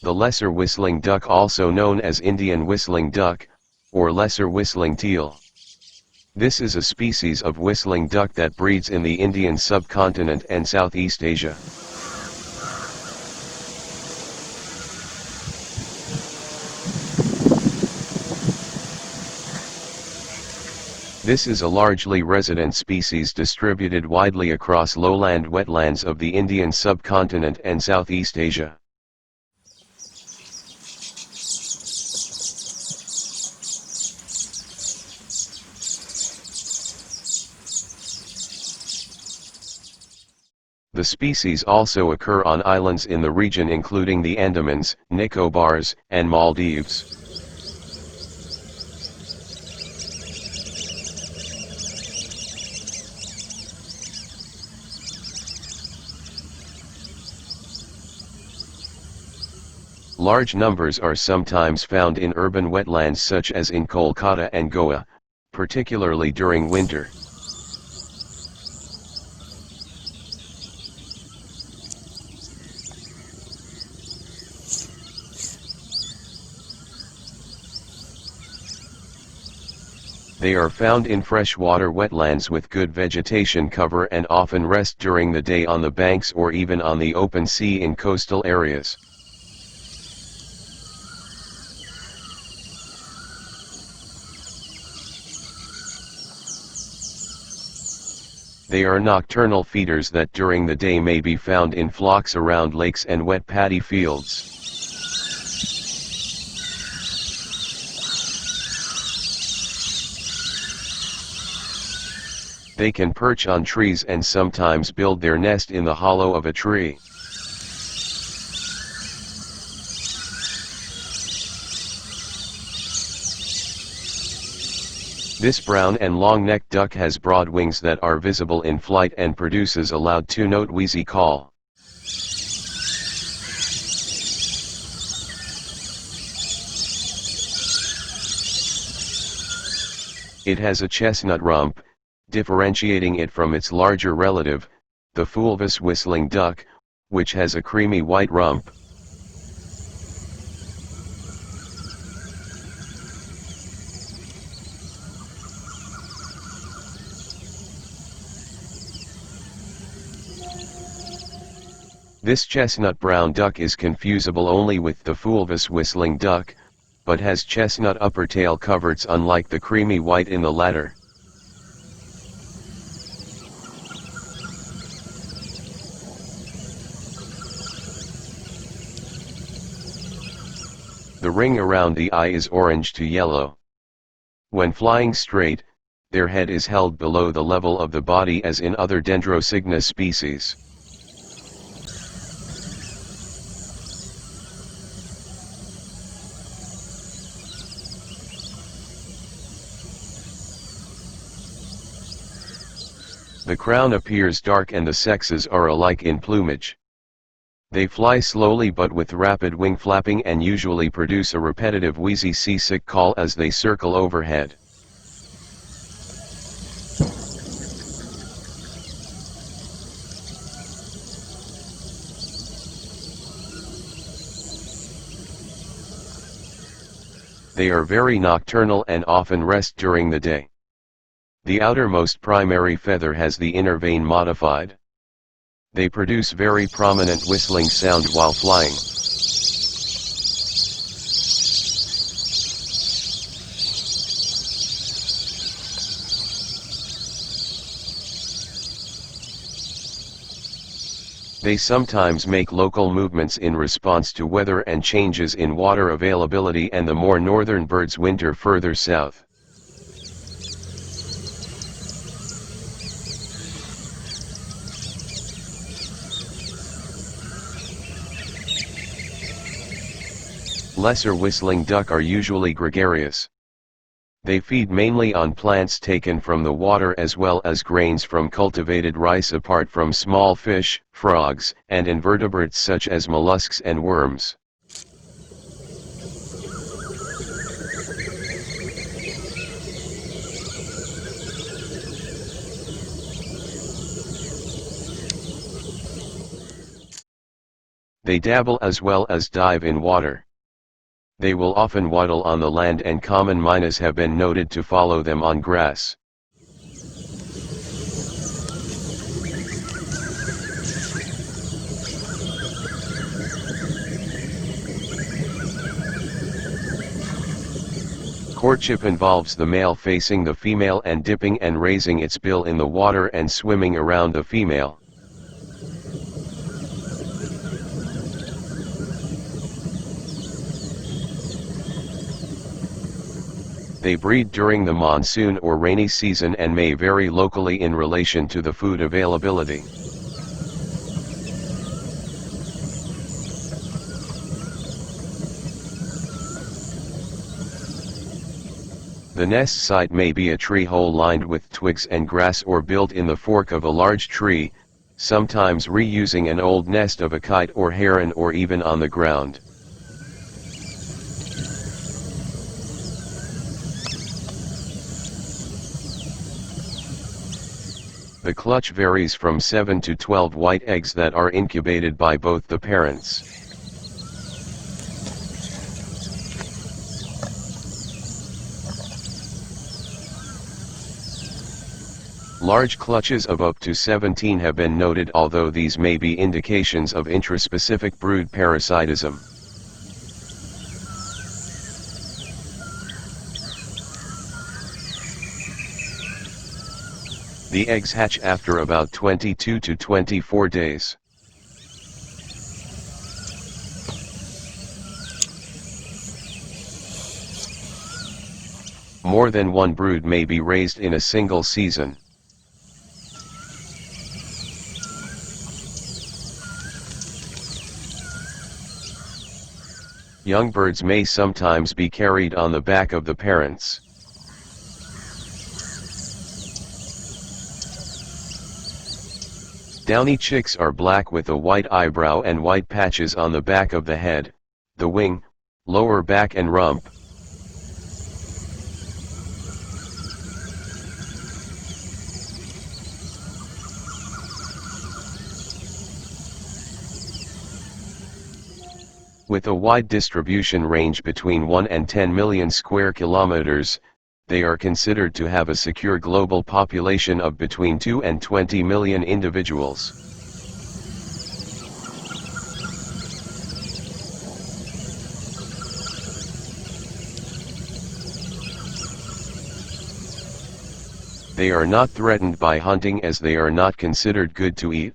The lesser whistling duck, also known as Indian whistling duck, or lesser whistling teal. This is a species of whistling duck that breeds in the Indian subcontinent and Southeast Asia. This is a largely resident species distributed widely across lowland wetlands of the Indian subcontinent and Southeast Asia. The species also occur on islands in the region including the Andamans, Nicobars, and Maldives. Large numbers are sometimes found in urban wetlands such as in Kolkata and Goa, particularly during winter. They are found in freshwater wetlands with good vegetation cover and often rest during the day on the banks or even on the open sea in coastal areas. They are nocturnal feeders that during the day may be found in flocks around lakes and wet paddy fields. They can perch on trees and sometimes build their nest in the hollow of a tree. This brown and long-necked duck has broad wings that are visible in flight and produces a loud two-note wheezy call. It has a chestnut rump, differentiating it from its larger relative, the fulvous whistling duck, which has a creamy white rump. This chestnut brown duck is confusable only with the fulvous whistling duck, but has chestnut upper tail coverts unlike the creamy white in the latter. The ring around the eye is orange to yellow. When flying straight, their head is held below the level of the body as in other Dendrocygna species. The crown appears dark and the sexes are alike in plumage. They fly slowly but with rapid wing flapping and usually produce a repetitive wheezy seasick call as they circle overhead. They are very nocturnal and often rest during the day. The outermost primary feather has the inner vein modified. They produce very prominent whistling sound while flying. They sometimes make local movements in response to weather and changes in water availability, and the more northern birds winter further south. Lesser whistling duck are usually gregarious. They feed mainly on plants taken from the water as well as grains from cultivated rice apart from small fish, frogs, and invertebrates such as mollusks and worms. They dabble as well as dive in water. They will often waddle on the land, and common mynas have been noted to follow them on grass. Courtship involves the male facing the female and dipping and raising its bill in the water and swimming around the female. They breed during the monsoon or rainy season and may vary locally in relation to the food availability. The nest site may be a tree hole lined with twigs and grass, or built in the fork of a large tree, sometimes reusing an old nest of a kite or heron, or even on the ground. The clutch varies from 7 to 12 white eggs that are incubated by both the parents. Large clutches of up to 17 have been noted, although these may be indications of intraspecific brood parasitism. The eggs hatch after about 22 to 24 days. More than one brood may be raised in a single season. Young birds may sometimes be carried on the back of the parents. Downy chicks are black with a white eyebrow and white patches on the back of the head, the wing, lower back and rump. With a wide distribution range between 1 and 10 million square kilometers, they are considered to have a secure global population of between 2 and 20 million individuals. They are not threatened by hunting, as they are not considered good to eat.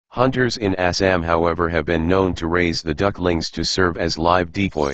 Hunters in Assam, however, have been known to raise the ducklings to serve as live decoy.